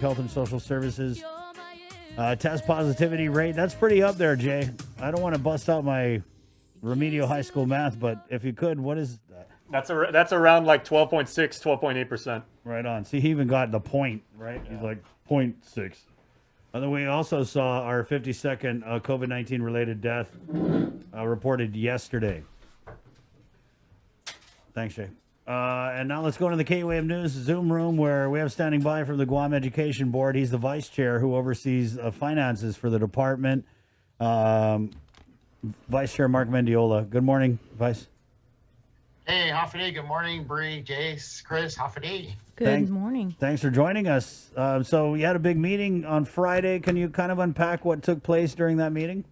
Health and Social Services test positivity rate. That's pretty up there, Jay. I don't want to bust out my remedial high school math, but if you could, what is that? That's around like 12.6, 12.8%. Right on. See, he even got the point, right? Yeah. He's like 0.6. And then we also saw our 52nd COVID-19 related death reported yesterday. Thanks, Jay. And now let's go to the K-Wave News Zoom room where we have standing by from the Guam Education Board. He's the vice chair who oversees finances for the department. Vice Chair Mark Mendiola. Good morning, Vice. Hey, Hafidi. Good morning, Bree, Jace, Chris, Hafidi. Good morning. Thanks for joining us. So we had a big meeting on Friday. Can you kind of unpack what took place during that meeting?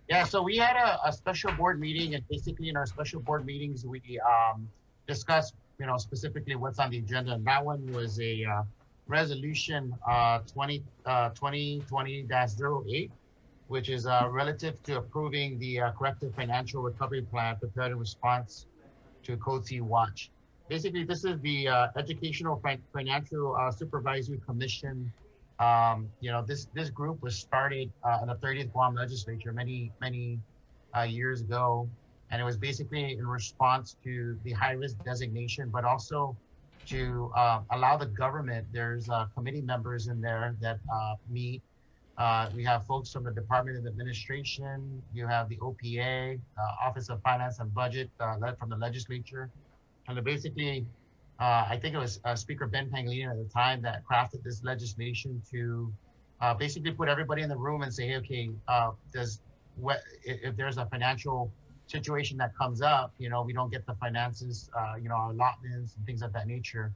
Yeah, so we had a special board meeting, and basically in our special board meetings, we discuss, specifically what's on the agenda. And that one was a resolution 2020-08, which is relative to approving the corrective financial recovery plan prepared in response to Code C Watch. Basically, this is the Educational Financial Supervisory Commission. This group was started in the 30th Guam legislature many years ago. And it was basically in response to the high-risk designation, but also to allow the government. There's committee members in there that meet. We have folks from the Department of Administration. You have the OPA, Office of Finance and Budget, led from the legislature. And basically, I think it was Speaker Ben Pangilinan at the time that crafted this legislation to basically put everybody in the room and say, hey, okay, if there's a financial situation that comes up, we don't get the finances, our allotments and things of that nature,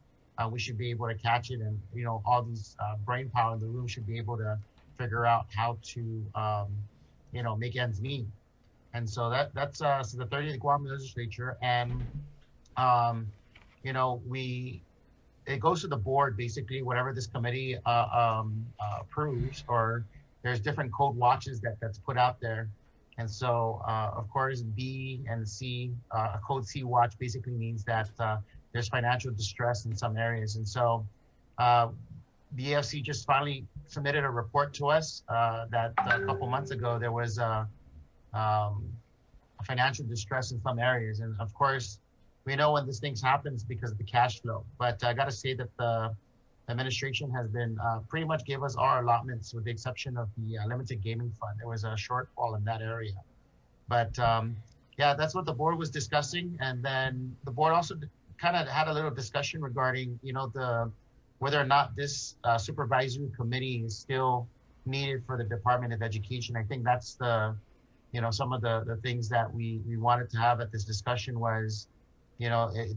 we should be able to catch it. And, all these brain power in the room should be able to figure out how to, make ends meet. And so that's the 30th Guam legislature. And, it goes to the board, basically, whatever this committee approves, or there's different code watches that's put out there. And so, of course, B and C, a Code C watch basically means that there's financial distress in some areas. And so the AFC just finally submitted a report to us that a couple months ago, there was a financial distress in some areas. And of course, we know when this thing happens because of the cash flow. But I got to say that the administration has been pretty much gave us our allotments with the exception of the limited gaming fund. There was a shortfall in that area. But that's what the board was discussing. And then the board also kind of had a little discussion regarding, whether or not this supervisory committee is still needed for the Department of Education. I think that's some of the things that we wanted to have at this discussion was,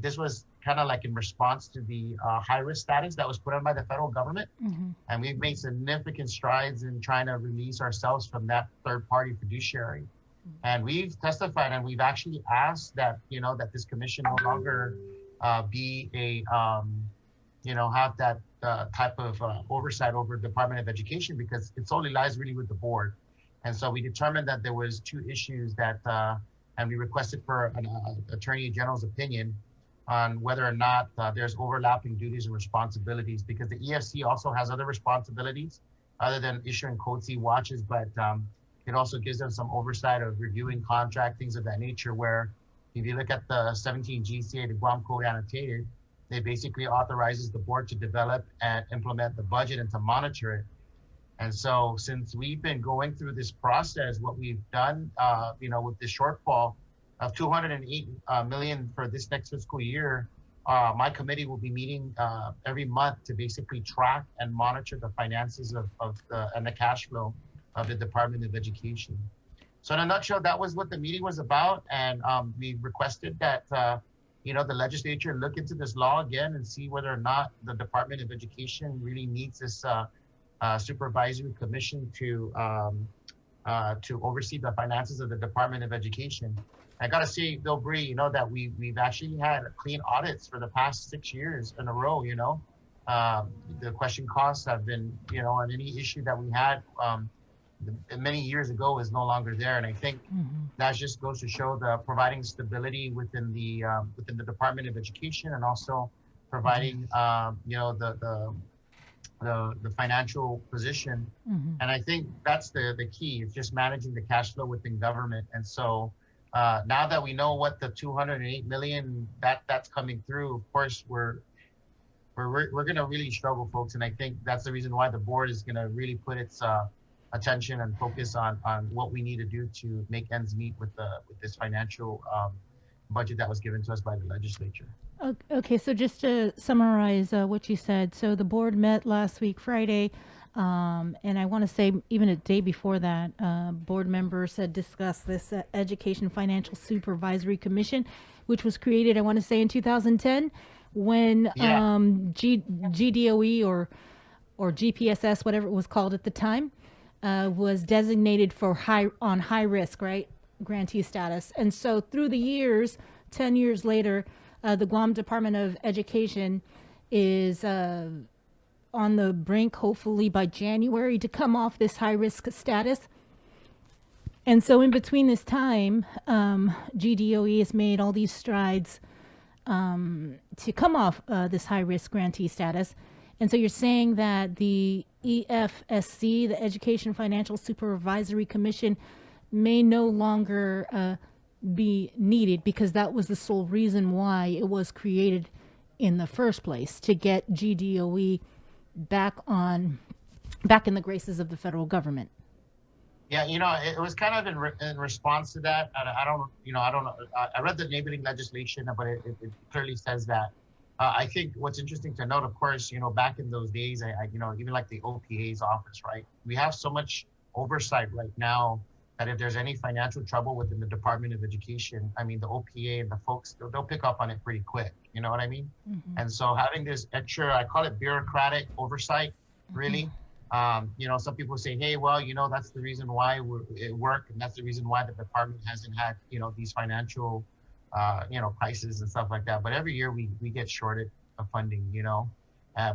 this was kind of like in response to the high-risk status that was put on by the federal government. Mm-hmm. And we've made significant strides in trying to release ourselves from that third-party fiduciary. Mm-hmm. And we've testified and we've actually asked that, that this commission no longer be a, have that type of oversight over Department of Education, because it solely lies really with the board. And so we determined that there was two issues that, and we requested for an Attorney General's opinion on whether or not there's overlapping duties and responsibilities, because the EFC also has other responsibilities other than issuing Code C watches, but it also gives them some oversight of reviewing contract, things of that nature, where if you look at the 17 GCA, the Guam Code annotated, it basically authorizes the board to develop and implement the budget and to monitor it. And so since we've been going through this process, what we've done, with the shortfall of $208 million for this next fiscal year, my committee will be meeting every month to basically track and monitor the finances and the cash flow of the Department of Education. So in a nutshell, that was what the meeting was about. And we requested that, the legislature look into this law again and see whether or not the Department of Education really needs this supervisory commission to oversee the finances of the Department of Education. I gotta say, Bill Bree, that we've actually had clean audits for the past 6 years in a row. The question costs have been, on any issue that we had many years ago is no longer there, and I think that just goes to show the providing stability within the Department of Education, and also providing the the financial position. And I think that's the key. It's just managing the cash flow within government. And so now that we know what the 208 million that's coming through, of course we're going to really struggle, folks. And I think that's the reason why the board is going to really put its attention and focus on what we need to do to make ends meet with this financial budget that was given to us by the legislature. Okay, so just to summarize what you said, so the board met last week, Friday, and I want to say even a day before that, board members had discussed this Education Financial Supervisory Commission, which was created, I want to say, in 2010, when GDOE or GPSS, whatever it was called at the time, was designated for high risk, right, grantee status. And so through the years, 10 years later, the Guam Department of Education is on the brink, hopefully by January, to come off this high-risk status. And so in between this time, GDOE has made all these strides to come off this high-risk grantee status. And so you're saying that the EFSC, the Education Financial Supervisory Commission, may no longer be needed because that was the sole reason why it was created in the first place, to get GDOE back in the graces of the federal government. Yeah, it was kind of in response to that. I don't know. I read the enabling legislation, but it clearly says that. I think what's interesting to note, of course, back in those days, even like the OPA's office, right? We have so much oversight right now that if there's any financial trouble within the Department of Education, I mean, the OPA and the folks, they'll pick up on it pretty quick. You know what I mean? And so having this extra, I call it bureaucratic oversight, really. Some people say, hey, well, that's the reason why it worked. And that's the reason why the department hasn't had, these financial, crises and stuff like that. But every year we get shorted of funding,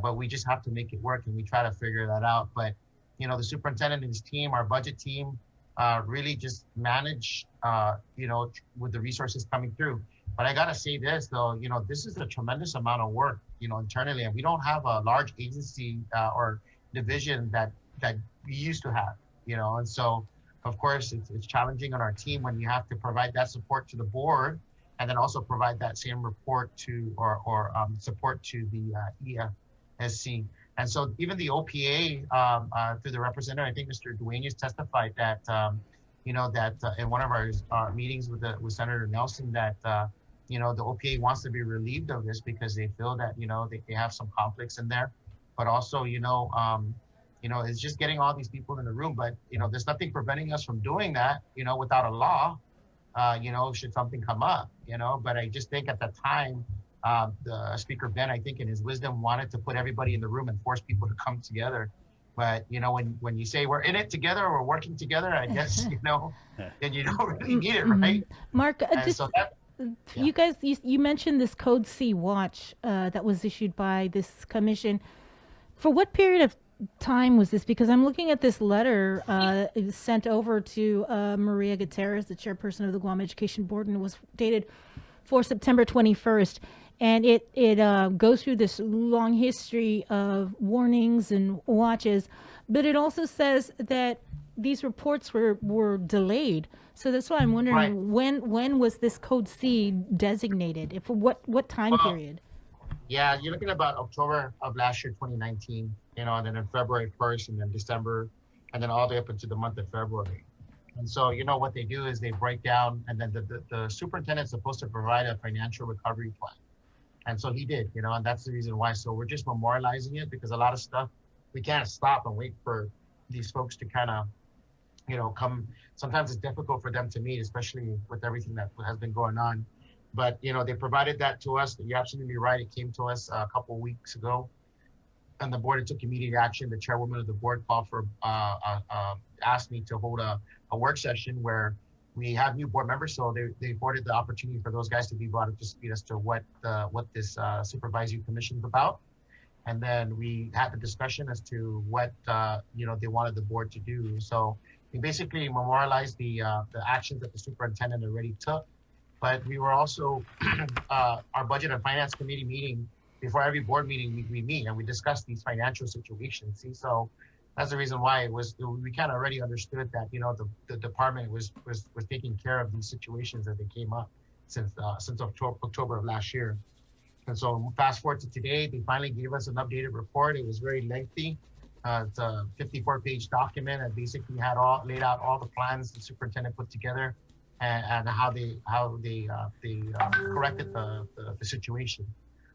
but we just have to make it work, and we try to figure that out. But, the superintendent and his team, our budget team, really just manage, with the resources coming through. But I got to say this, though, this is a tremendous amount of work, internally, and we don't have a large agency or division that we used to have, and so, of course, it's challenging on our team when you have to provide that support to the board and then also provide that same report to or support to the EFSC. And so even the OPA, through the representative, I think Mr. Duenas testified that, in one of our meetings with Senator Nelson, that, the OPA wants to be relieved of this because they feel that, they have some conflicts in there. But also, it's just getting all these people in the room. But, there's nothing preventing us from doing that, without a law, should something come up, But I just think at the time, the Speaker Ben, I think in his wisdom, wanted to put everybody in the room and force people to come together. But, when you say we're in it together or we're working together, I guess, then you don't really need it, right? Mark, you guys, you mentioned this Code C watch that was issued by this commission. For what period of time was this? Because I'm looking at this letter sent over to Maria Gutierrez, the chairperson of the Guam Education Board, and it was dated for September 21st. And it goes through this long history of warnings and watches, but it also says that these reports were delayed. So that's why I'm wondering, right, when was this Code C designated? For what time period? Yeah, you're looking at about October of last year, 2019, and then in February 1st, and then December, and then all the way up into the month of February. And so, what they do is they break down, and then the superintendent's supposed to provide a financial recovery plan. And so he did, and that's the reason why. So we're just memorializing it because a lot of stuff, we can't stop and wait for these folks to kind of, come. Sometimes it's difficult for them to meet, especially with everything that has been going on. But, they provided that to us. You're absolutely right. It came to us a couple of weeks ago, and the board took immediate action. The chairwoman of the board called for, asked me to hold a work session where we have new board members. So they afforded the opportunity for those guys to be brought up to speed as to what this supervisory commission is about. And then we had the discussion as to what, they wanted the board to do. So we basically memorialized the actions that the superintendent already took. But we were also, our budget and finance committee meeting before every board meeting, we meet and we discuss these financial situations. See, so that's the reason why we kind of already understood that, you know, the department was taking care of these situations as they came up since October of last year. And so fast forward to today, they finally gave us an updated report. It was very lengthy. It's a 54-page document that basically had laid out all the plans the superintendent put together and how they corrected the situation.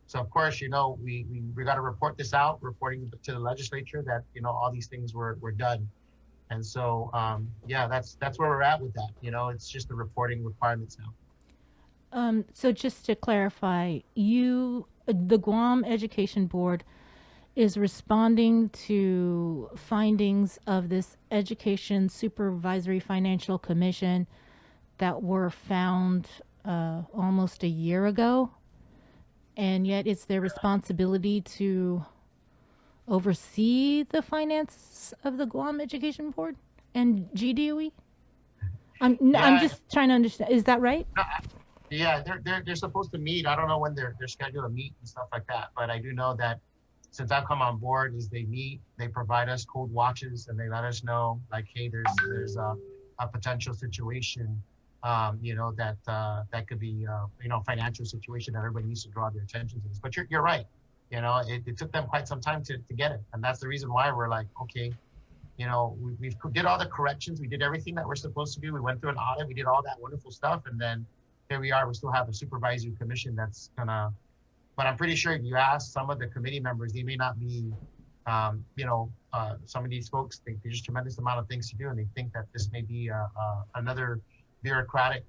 So of course, you know, we got to report this out, reporting to the legislature that, you know, all these things were done. And so, yeah, that's where we're at with that. You know, it's just the reporting requirements now. So just to clarify, the Guam Education Board is responding to findings of this Education Supervisory Financial Commission that were found almost a year ago, and yet it's their responsibility to oversee the finances of the Guam Education Board and GDOE. I'm just trying to understand. Is that right? Yeah, they're supposed to meet. I don't know when they're scheduled to meet and stuff like that, but I do know that since I've come on board, is they meet, they provide us cold watches, and they let us know, like, hey, there's a potential situation, you know, that could be, you know, financial situation that everybody needs to draw their attention to this. But you're right, you know, it took them quite some time to get it, and that's the reason why we're like, okay, you know, we did all the corrections, we did everything that we're supposed to do, we went through an audit, we did all that wonderful stuff, and then here we are, we still have a supervisory commission that's gonna. But I'm pretty sure if you ask some of the committee members, they may not be, you know, some of these folks think there's a tremendous amount of things to do, and they think that this may be another bureaucratic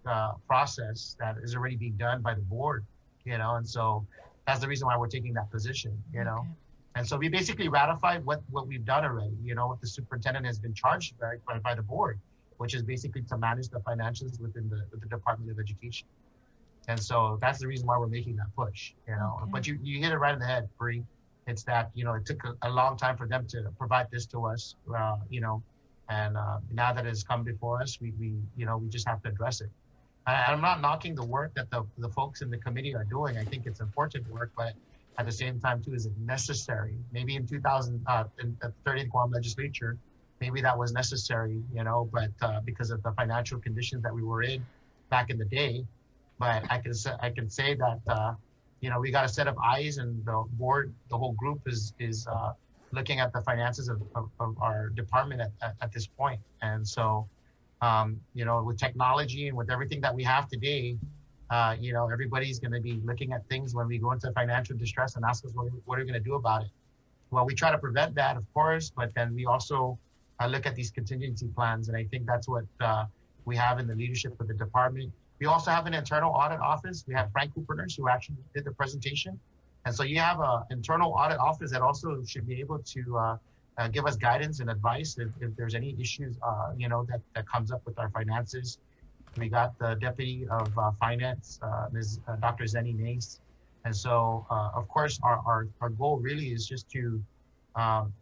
process that is already being done by the board, you know, and so that's the reason why we're taking that position, you know. And so we basically ratified what we've done already, you know, what the superintendent has been charged by the board, which is basically to manage the financials within the Department of Education. And so that's the reason why we're making that push, you know. Okay. But you hit it right in the head, Bree. It's that, you know, it took a long time for them to provide this to us, you know, and now that it's come before us, we you know, we just have to address it. I'm not knocking the work that the folks in the committee are doing. I think it's important work, but at the same time too, is it necessary? Maybe in in the 30th Guam legislature, maybe that was necessary, you know, but because of the financial conditions that we were in back in the day. But I can say that, you know, we got a set of eyes, and the board, the whole group is looking at the finances of our department at this point. And so, you know, with technology and with everything that we have today, you know, everybody's going to be looking at things when we go into financial distress and ask us what are we going to do about it. Well, we try to prevent that, of course, but then we also look at these contingency plans, and I think that's what we have in the leadership of the department. We also have an internal audit office. We have Frank Cooperners, who actually did the presentation. And so you have an internal audit office that also should be able to give us guidance and advice if there's any issues, you know, that comes up with our finances. We got the Deputy of Finance, Ms. Dr. Zenny Nace. And so, of course, our goal really is just to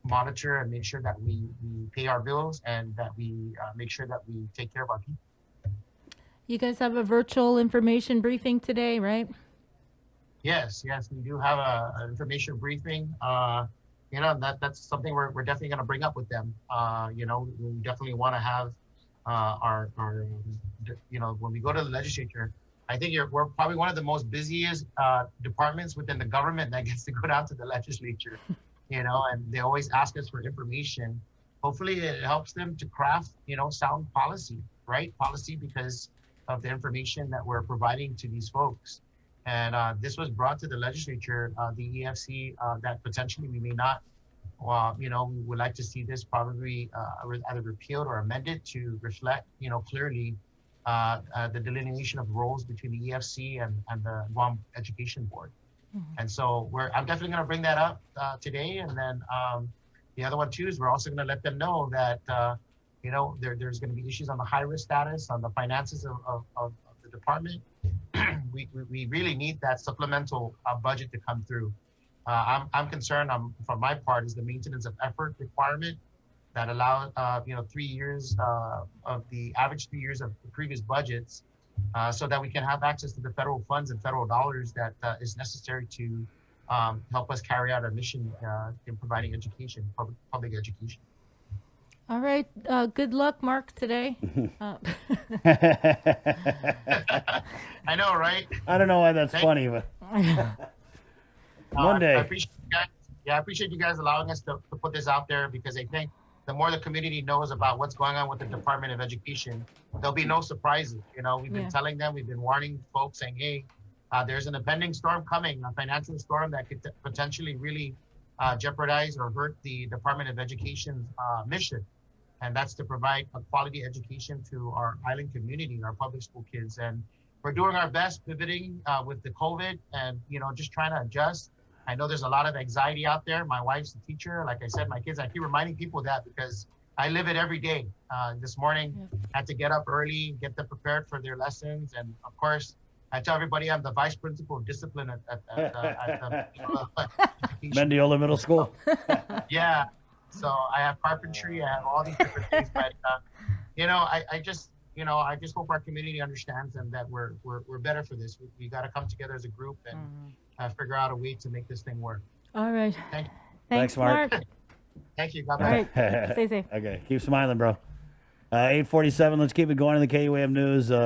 monitor and make sure that we pay our bills and that we make sure that we take care of our people. You guys have a virtual information briefing today, right? Yes, we do have an information briefing. You know, that's something we're definitely going to bring up with them. You know, we definitely want to have our you know, when we go to the legislature, I think we're probably one of the most busiest departments within the government that gets to go down to the legislature. You know, and they always ask us for information. Hopefully, it helps them to craft, you know, sound policy, right? Policy because of the information that we're providing to these folks. And this was brought to the legislature, the EFC, that potentially we may not, you know, we would like to see this probably either repealed or amended to reflect, you know, clearly the delineation of roles between the EFC and the Guam Education Board. Mm-hmm. And so I'm definitely going to bring that up today. And then the other one too is we're also going to let them know that, you know, there's going to be issues on the high risk status, on the finances of the department. We really need that supplemental budget to come through. I'm concerned from my part is the maintenance of effort requirement that allows, you know, 3 years of the average 3 years of the previous budgets so that we can have access to the federal funds and federal dollars that is necessary to help us carry out our mission in providing education, public education. All right. Good luck, Mark, today. I know, right? I don't know why that's Thank- funny, but Monday. I appreciate you guys. Yeah, I appreciate you guys allowing us to put this out there, because I think the more the community knows about what's going on with the Department of Education, there'll be no surprises. You know, we've been Yeah. telling them, we've been warning folks, saying, hey, there's an impending storm coming, a financial storm that could potentially really jeopardize or hurt the Department of Education's mission. And that's to provide a quality education to our island community, our public school kids. And we're doing our best pivoting with the COVID and, you know, just trying to adjust. I know there's a lot of anxiety out there. My wife's a teacher. Like I said, my kids, I keep reminding people that because I live it every day. This morning, had to get up early, get them prepared for their lessons. And of course, I tell everybody I'm the vice principal of discipline at the Mendiola Middle School. Yeah. So I have carpentry, I have all these different things, but you know, I just hope our community understands and that we're better for this. We got to come together as a group and figure out a way to make this thing work. All right. Thanks, Mark. Thank you. God All bless. right. Stay safe. Okay, keep smiling, bro. 8:47. Let's keep it going in the KUAM news.